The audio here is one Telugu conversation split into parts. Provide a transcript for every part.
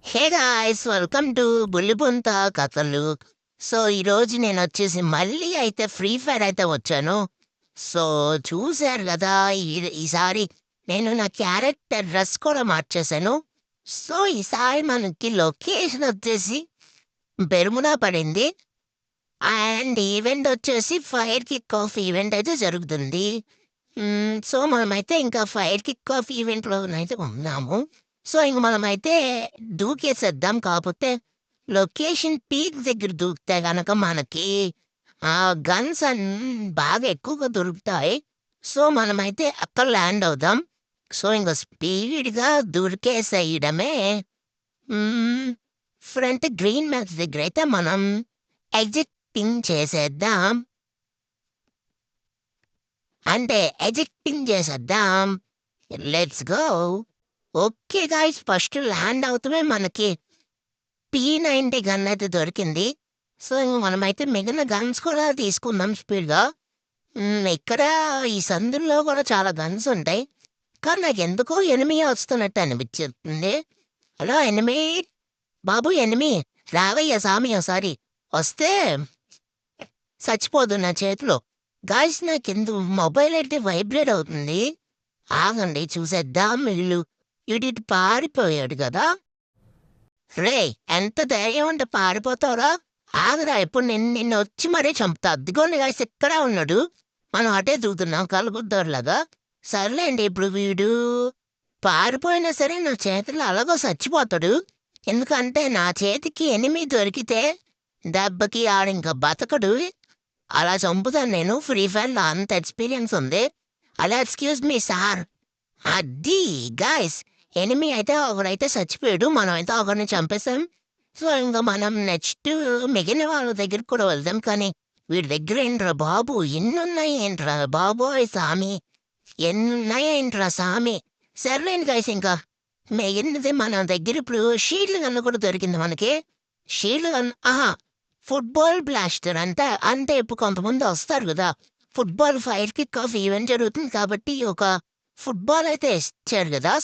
హే గాయ్స్ వెల్కమ్ టు బుల్లిబొంత కథలు. ఈరోజు నేను వచ్చేసి మళ్ళీ అయితే ఫ్రీ ఫైర్ అయితే వచ్చాను. సో చూశారు కదా, ఈసారి నేను నా క్యారెక్టర్ డ్రెస్ కూడా మార్చేశాను. ఈసారి మనకి లొకేషన్ వచ్చేసి బెర్ముడా పడింది. అండ్ ఈవెంట్ వచ్చేసి ఫైర్ కిక్ ఆఫ్ ఈవెంట్ అయితే జరుగుతుంది. మనమైతే ఇంకా ఫైర్ కిక్ ఆఫ్ ఈవెంట్‌లో అయితే ఉన్నాము. ఇంక మనమైతే దూకేసేద్దాం. కాపోతే లొకేషన్ పీక్ దగ్గర దూకితే గనక మనకి గన్స్ బాగా ఎక్కువగా దొరుకుతాయి. మనమైతే అక్కడ ల్యాండ్ అవుదాం. ఇంక స్పీడ్‌గా దూకేసేయడమే. హ్మ్. ఫ్రంట్ గ్రీన్ మ్యాక్స్ దగ్గరైతే మనం ఎగ్జిటింగ్ చేసేద్దాం. అంటే ఎజిక్టింగ్ చేసేద్దాం. Let's go. Okay guys, first land అవుతమే మనకి P90 గన్ అయితే దొరికింది. ఇంక మనమైతే మిగిలిన గన్స్ కూడా తీసుకుందాం స్పీడ్‌గా. ఇక్కడ ఈ సందుల్లో కూడా చాలా గన్స్ ఉంటాయి. కానీ నాకెందుకో ఎనిమీ వస్తున్నట్టు అనిపిచ్చేత్తుంది. హలో ఎనిమీ, బాబు ఎనిమీ రావయ్యా సామి ఓసారి. వస్తే చచ్చిపోదు నా చేతిలో. గాయ్స్ నాకెందుకు మొబైల్ అయితే వైబ్రేట్ అవుతుంది. ఆగండి చూసేద్దాం. ఈడిటు పారిపోయాడు గదా! రేయ్! ఎంత ధైర్యం ఉంటే పారిపోతావురా? ఆగరా, ఇప్పుడు నిన్నొచ్చి మరీ చంపుతా. అదిగోండి గాయ్స్ ఇక్కడే ఉన్నాడు. మనం అటే దూకుతున్నాం కలుగుద్దోర్లాగా. సర్లేండి, ఇప్పుడు వీడు పారిపోయినా సరే నా చేతిలో అలాగో చచ్చిపోతాడు. ఎందుకంటే నా చేతికి ఎనిమీ దొరికితే దెబ్బకి ఆడింక బతకడు. అలా చంపుతాను నేను. ఫ్రీ ఫైర్‌లో అంత ఎక్స్‌పీరియన్స్ ఉంది. అలా ఎక్స్‌క్యూజ్ మీ సార్. అది గాయ్స్, ఎనిమీ అయితే ఒకడైతే చచ్చిపోయాడు. మనమైతే ఒకడిని చంపేసాం. ఇంక మనం నెక్స్ట్ మిగిలిన వాళ్ళ దగ్గరికి కూడా వెళ్దాం. కానీ వీడి దగ్గర ఏంట్రా బాబు, ఎన్నున్నాయేంట్రా బాబోయ్ సామి! ఎన్నున్నాయేంట్రా సామి! సర్లేండి గాయ్స్, ఇంకా మిగిలినది మన దగ్గర ఇప్పుడు షీల్డ్ గన్ కూడా దొరికింది మనకి. షీల్డ్ గన్ ఫుట్‌బాల్ బ్లాస్టర్ అంటే ఇప్పుడు కొంతమంది వస్తారు గదా! Football fire kick of event జరుగుతుంది కాబట్టి ఒక ఫుట్‌బాల్ అయితే ఇచ్చారు గదా!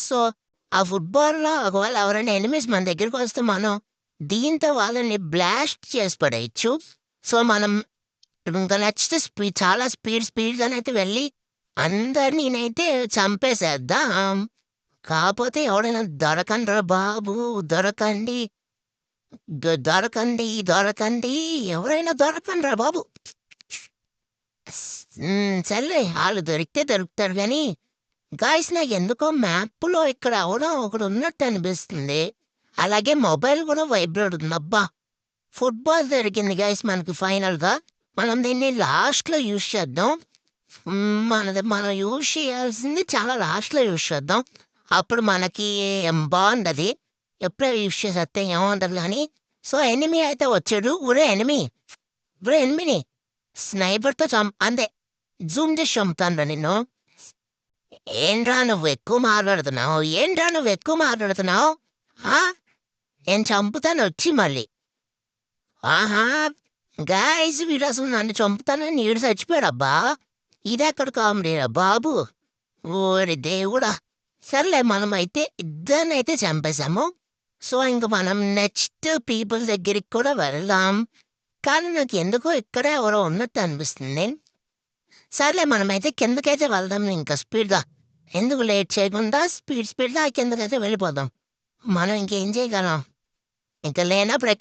ఆ ఫుట్‌బాల్‌లో ఒకవేళ ఎవరైనా ఎనిమీస్ మన దగ్గరకొస్తే మనం దీంతో వాళ్ళని బ్లాస్ట్ చేసి పడేయొచ్చు. మనం ఇంకా నెక్స్ట్ చాలా స్పీడ్‌గానైతే వెళ్ళి అందరినీనైతే చంపేసేద్దాం. కాపోతే ఎవడైనా దొరకండ్రా బాబు, దొరకండి. దొరకండి. ఎవరైనా దొరకండ్రా బాబు. సర్లే ఆళ్ళు దొరికితే దొరుకుతారు గానీ, గాయ్స్ నాకెందుకో మ్యాప్‌లో ఇక్కడ ఎవడో ఒకడున్నట్టు అనిపిస్తుంది. అలాగే మొబైల్ కూడా వైబ్రేట్ అవుతుంది. అబ్బా! ఫుట్‌బాల్ దొరికింది గాయ్స్ మనకి ఫైనల్‌గా. మనం దీన్ని లాస్ట్‌లో యూజ్ చేద్దాం. మనం యూజ్ చేయాల్సింది చాలా లాస్ట్‌లో యూజ్ చేద్దాం. అప్పుడు మనకి బావుంటది. ఎప్పుడో యూజ్ చేసేస్తే ఏముండదు గానీ. ఎనిమీ అయితే వచ్చాడు. ఒరేయ్ ఎనిమీని స్నైపర్‌తో అంతే జూమ్ చేసి చంపుతానురా నిన్ను. ఏంట్రా నువ్వు ఎక్కువ మాట్లాడుతున్నావు? ఆ! నేను చంపుతానొచ్చి మళ్ళీ. ఆహా! గాయ్స్, వీడసలు నన్ను చంపుతానని ఈడు చచ్చిపోయాడబ్బా! ఇదెక్కడ కామెడీరా బాబు! ఓరి దేవుడా! సర్లే మనమైతే ఇద్దరినైతే చంపేసాము. ఇంక మనం నెక్స్ట్ పీపుల్ దగ్గరికి కూడా వెళ్దాం. కానీ నాకెందుకో ఇక్కడే ఎవరో ఉన్నట్టు అనిపిస్తుంది. సర్లే మనమైతే కిందకైతే వెళ్దాం ఇంకా స్పీడ్‌గా. ఎందుకు లేట్ చేయకుండా స్పీడ్‌గా కిందకైతే వెళ్ళిపోదాం. మనం ఇంకేం చేయగలం? ఇంక లేనప్పుడు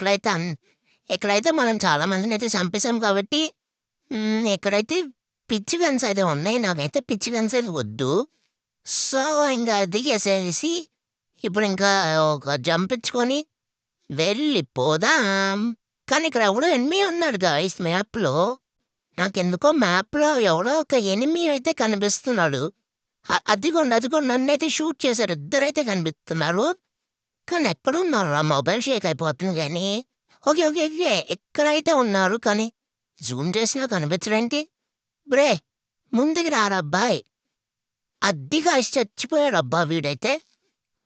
ఇక్కడైతే మనం చాలా మందినైతే చంపేసాం కాబట్టి ఇక్కడైతే పిచ్చి గన్స్ అయితే ఉన్నాయి. నాకైతే పిచ్చి గన్స్ అయితే వద్దు. సో, ఇంక దిగేసేసి ఇప్పుడింకా ఒక జంపిచ్చుకొని వెళ్ళిపోదాం. కానీ ఇక్కడ ఎవడో ఎనిమీ ఉన్నాడు గాయ్స్ మ్యాప్‌లో. నాకెందుకో మ్యాప్‌లో ఎవడో ఒక ఎనిమీ అయితే కనిపిస్తున్నాడు. అదిగోండి నన్నైతే షూట్ చేశారు. ఇద్దరైతే కనిపిస్తున్నారు. కానీ ఎక్కడున్నారురా? మొబైల్ షేక్ అయిపోతుంది గానీ. ఓకే. ఇక్కడైతే ఉన్నారు కానీ జూమ్ చేసినా కనిపించడేంటి? ఒరేయ్! ముందుకు రారా అబ్బాయ్! అది గాయ్స్ చచ్చిపోయాడబ్బా వీడైతే.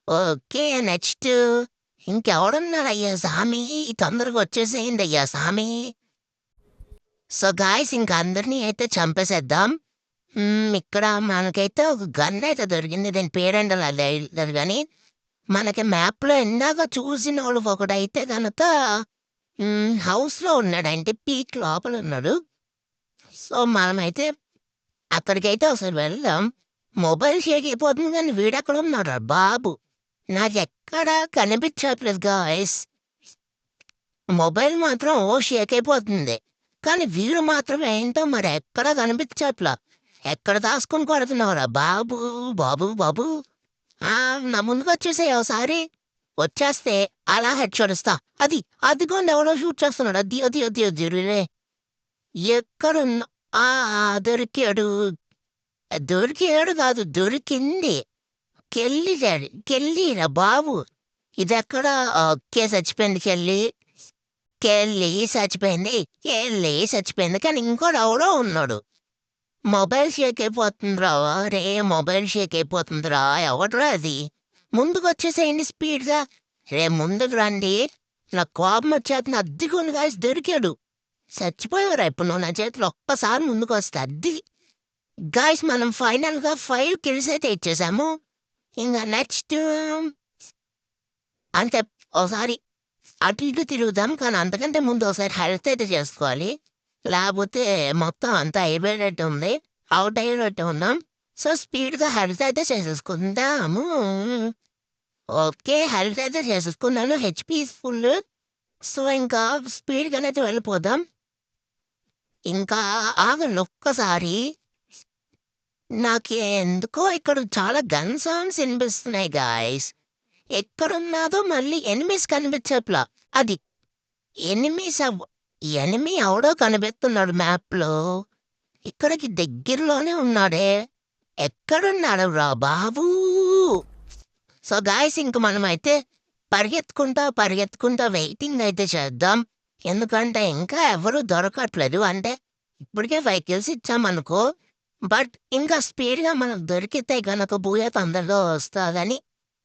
ఓకే. నెక్స్ట్ ఇంకెవడున్నాడయ్యా సామి? తొందరగా వచ్చేసేయండయ్యా సామి. గాయ్స్, ఇంక అందరిని అయితే చంపేసేద్దాం. ఇక్కడ మనకైతే ఒక గన్ అయితే దొరికింది. దీని పేరేంటో నాకు తెలీదు గానీ మనకి మ్యాప్‌లో ఇందాక చూసినోడు ఒకడైతే గనక హౌస్‌లో ఉన్నాడంటే పీక్ లోపలున్నాడు. సో, మనమైతే అక్కడికైతే ఒకసారి వెళ్దాం. మొబైల్ షేక్ అయిపోతుంది గానీ వీడెక్కడున్నాడురా బాబు! నాకెక్కడ కనిపించట్లేదు గాయ్స్. మొబైల్ మాత్రం షేక్ అయిపోతుంది. కానీ వీడు మాత్రం ఏంటో మరి ఎక్కడా కనిపించట్లా. ఎక్కడ దాసుకొని కొడుతున్నావురా బాబు! బాబు! బాబు! నా ముందుకొచ్చేసేయ్ ఓసారి. వచ్చేస్తే అలా హెడ్‌షాట్ ఇస్తా. అదిగోండి ఎవడో షూట్ చేస్తున్నాడు. అది రే. ఎక్కడున్నా ఆ! దొరికాడు. దొరికాడు కాదు దొరికింది. కెళ్ళిరా బాబు. ఇదెక్కడ ఓకే. చచ్చిపోయింది కెళ్ళి. చచ్చిపోయింది. కానీ ఇంకోడెవడో ఉన్నాడు. మొబైల్ షేక్ అయిపోతుందిరా. మొబైల్ షేక్ అయిపోతుందిరా. ఎవడ్రా అది? ముందుకొచ్చేసేయండి స్పీడ్‌గా. ముందుకు రండి. నాకు కోపం వచ్చేత్తుంది. అద్దిగోండి గాయ్స్ దొరికాడు. చచ్చిపోయావురా ఇప్పుడు నువ్వు నా చేతిలో ఒక్కసారి ముందుకొస్తే గాయ్స్ మనం ఫైనల్‌గా 5 కిల్స్ అయితే ఇచ్చేసాము. ఇంగ నెక్స్ట్ అంటే ఓసారి అటు ఇటు తిరుగుదాం. కానీ అంతకంటే ముందు ఒకసారి హెల్త్ అయితే చేసుకోవాలి. లేపోతే మొత్తం అంతా అయిపోయినట్టు ఉంది. ఔట్ అయినట్టు ఉన్నాం. సో, స్పీడ్‌గా హెల్త్ అయితే చేసేసుకుందాము. ఓకే. హెల్త్ అయితే చేసేసుకున్నాను. HP is full. సో, ఇంకా స్పీడ్‌గానైతే వెళ్ళిపోదాం. ఇంకా ఆగండి ఒక్కసారి. నాకెందుకో ఇక్కడ చాలా గన్ సౌండ్స్ ఇనిపిస్తున్నాయి గాయ్స్. ఎక్కడున్నాదో మళ్ళీ ఎనిమీస్ కనిపించట్లా. అది ఎనిమీస్ ఎనిమీ ఎవడో కనిపిస్తున్నాడు మ్యాప్‌లో. ఇక్కడికి దగ్గరలోనే ఉన్నాడే. ఎక్కడున్నాడురా బాబూ! సో, గాయ్స్ ఇంక మనమైతే పరిగెత్తుకుంటా వెయిటింగ్ అయితే చేద్దాం. ఎందుకంటే ఇంకా ఎవరు దొరకట్లేదు. అంటే ఇప్పటికే 5 కిల్స్ ఇచ్చామనుకో. బట్ ఇంకా స్పీడ్‌గా మనకు దొరికితే గనక బూయా తొందరగా వస్తదని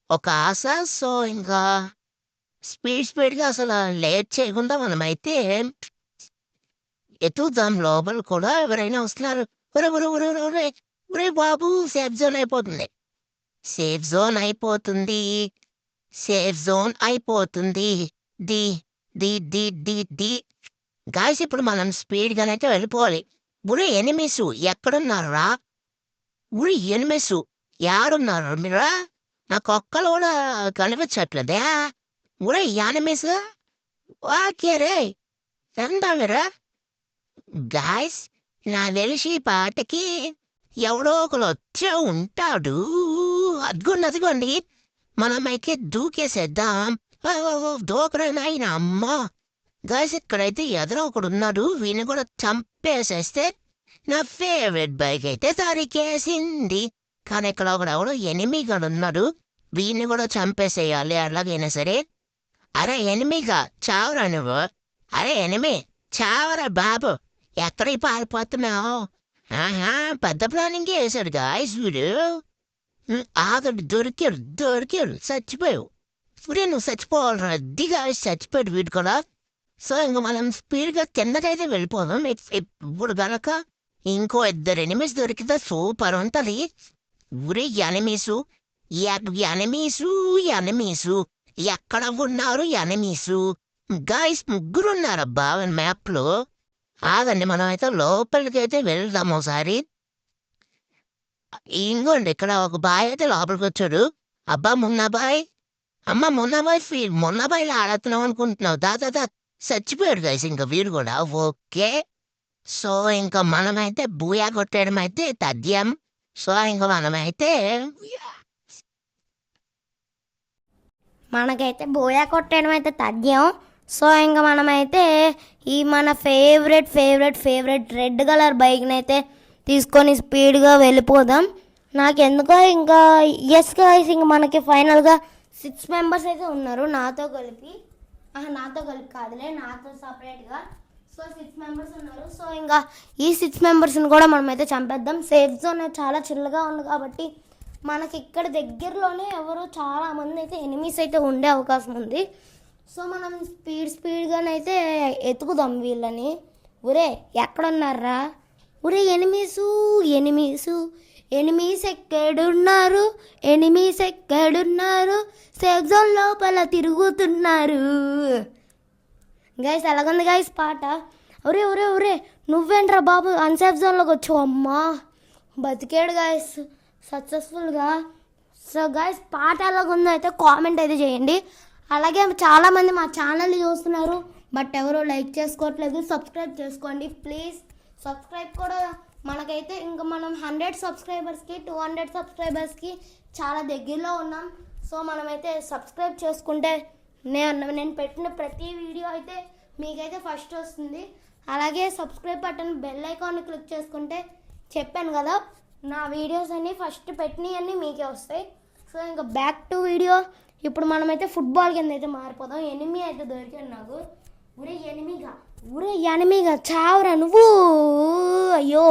ఒక ఆశ. సో, ఇంకా స్పీడ్‌గా అసల లేట్ చేయకుండా మనమైతే ఎతుకుదాం లోపల కూడా ఎవరైనా వస్తున్నారు. ఒరేయ్ బాబు! సేఫ్ జోన్ అయిపోతుంది. సేఫ్ జోన్ అయిపోతుంది. సేఫ్ జోన్ అయిపోతుంది. The the the the the guys ఇప్పుడు మనం స్పీడ్‌గానైతే వెళ్ళిపోవాలి. ఎనిమీసు ఎక్కడున్నారురా? ఎనిమీసు యాడున్నారు మీరా? నాకొక్కళ్ళు గూడా కనిపించట్లేదే. యానిమీసు ఓకే రేయ్! ఎందామెరా? గాయ్స్ నాకు తెలిసి ఈ పాటకి ఎవడో ఒకడు వచ్చే ఉంటాడు. అదిగోండి. మనమైతే దూకేసేద్దాం. దూకరా నాయనా అమ్మా! గాయ్స్ ఇక్కడైతే ఎదర ఒకడున్నాడు. వీడిని కూడా చంపేసేస్తే నా ఫేవరెట్ బైక్ అయితే దొరికేసింది. కానీ ఇక్కడ ఒకడెవడో ఎనిమీగాడున్నాడు. వీడిని కూడా చంపేసేయాలి ఎలాగైనా సరే. అరే ఎనిమీగా చావరా నువ్వు. అరే ఎనిమీ చావరా బాబు. ఎక్కడికి పారిపోతున్నావు? ఆహా! పెద్ద ప్లానింగే వేశాడు గాయ్స్ వీడు. ఆగండి దొరికాడు. చచ్చిపోయావు. నువ్వు చచ్చిపోవాలిరా. అది గాయ్స్ చచ్చిపోయాడు వీడు కూడా. సో, ఇంక మనం స్పీడ్‌గా కిందకైతే వెళ్ళిపోదాం. ఇప్పుడు గనక ఇంకో 2 ఎనిమీస్ దొరికితే సూపర్ ఉంటది. ఎనిమీసు ఎనిమీసు ఎక్కడ ఉన్నారు ఎనిమీసు? గాయ్స్ ముగ్గురున్నారబ్బా మ్యాప్‌లో. ఆగండి మనమైతే లోపలికైతే వెళ్దాం ఒకసారి. ఇంగోండి ఇక్కడ ఒక బాయ్ అయితే లోపలికొచ్చాడు. అబ్బా మున్నాబాయ్! అమ్మ మున్నాబాయ్‌లా ఆడుతున్నావు అనుకుంటున్నావు. దా చచ్చిపోయాడు గాయ్స్ ఇంక వీడు కూడా. ఓకే. సో, ఇంక మనమైతే బూయా కొట్టేయడం అయితే తథ్యం. సో, ఇంక మనకైతే బోయా కొట్టడం అయితే తథ్యం. సో, ఇంక మనమైతే ఈ మన ఫేవరెట్ రెడ్ కలర్ బైక్ని అయితే తీసుకొని స్పీడ్గా వెళ్ళిపోదాం. నాకెందుకో ఇంకా ఎస్ గాయ్స్ ఇంక మనకి ఫైనల్గా 6 మెంబర్స్ అయితే ఉన్నారు నాతో కలిపి కాదులే, నాతో సపరేట్గా. సో 6 మెంబర్స్ ఉన్నారు. సో ఇంకా ఈ 6 మెంబర్స్ని కూడా మనమైతే చంపేద్దాం. సేఫ్ జోన్ చాలా చిల్లగా ఉంది కాబట్టి మనకి ఇక్కడ దగ్గరలోనే ఎవరో చాలామంది అయితే ఎనిమీస్ అయితే ఉండే అవకాశం ఉంది. సో మనం స్పీడ్గానైతే ఎతుకుదాం వీళ్ళని. ఎక్కడున్నారా? ఎనిమీసు ఎనిమీస్ ఎక్కడున్నారు, ఎనిమీస్ ఎక్కడున్నారు, సేఫ్ జోన్ లోపల తిరుగుతున్నారు. గైస్ ఎలాగుంది గైస్ పాట? ఒరే ఒరే ఒరే నువ్వేంట్రా బాబు అన్సేఫ్ జోన్లోకి వచ్చావు? అమ్మా బతికాడు గైస్ సక్సెస్ఫుల్గా. సో గైస్ పాట ఎలాగుందో అయితే కామెంట్ అయితే చేయండి. అలాగే చాలామంది మా ఛానల్ని చూస్తున్నారు బట్ ఎవరు లైక్ చేసుకోవట్లేదు. సబ్స్క్రైబ్ చేసుకోండి ప్లీజ్. సబ్స్క్రైబ్ కూడా మనకైతే ఇంకా మనం 100 సబ్స్క్రైబర్స్కి 200 సబ్స్క్రైబర్స్కి చాలా దగ్గరలో ఉన్నాం. సో మనమైతే సబ్స్క్రైబ్ చేసుకుంటే నేను పెట్టిన ప్రతి వీడియో అయితే మీకైతే ఫస్ట్ వస్తుంది. అలాగే సబ్స్క్రైబ్ బటన్ బెల్ ఐకాన్ని క్లిక్ చేసుకుంటే చెప్పాను కదా నా వీడియోస్ అన్నీ ఫస్ట్ పెట్టినవన్నీ మీకే వస్తాయి. సో ఇంకా బ్యాక్ టు వీడియో. ఇప్పుడు మనమైతే ఫుట్బాల్ కింద అయితే మారిపోదాం. ఎనిమి అయితే దొరికాను నాకు. ఊరే ఎనిమిగా చావురా నువ్వు. అయ్యో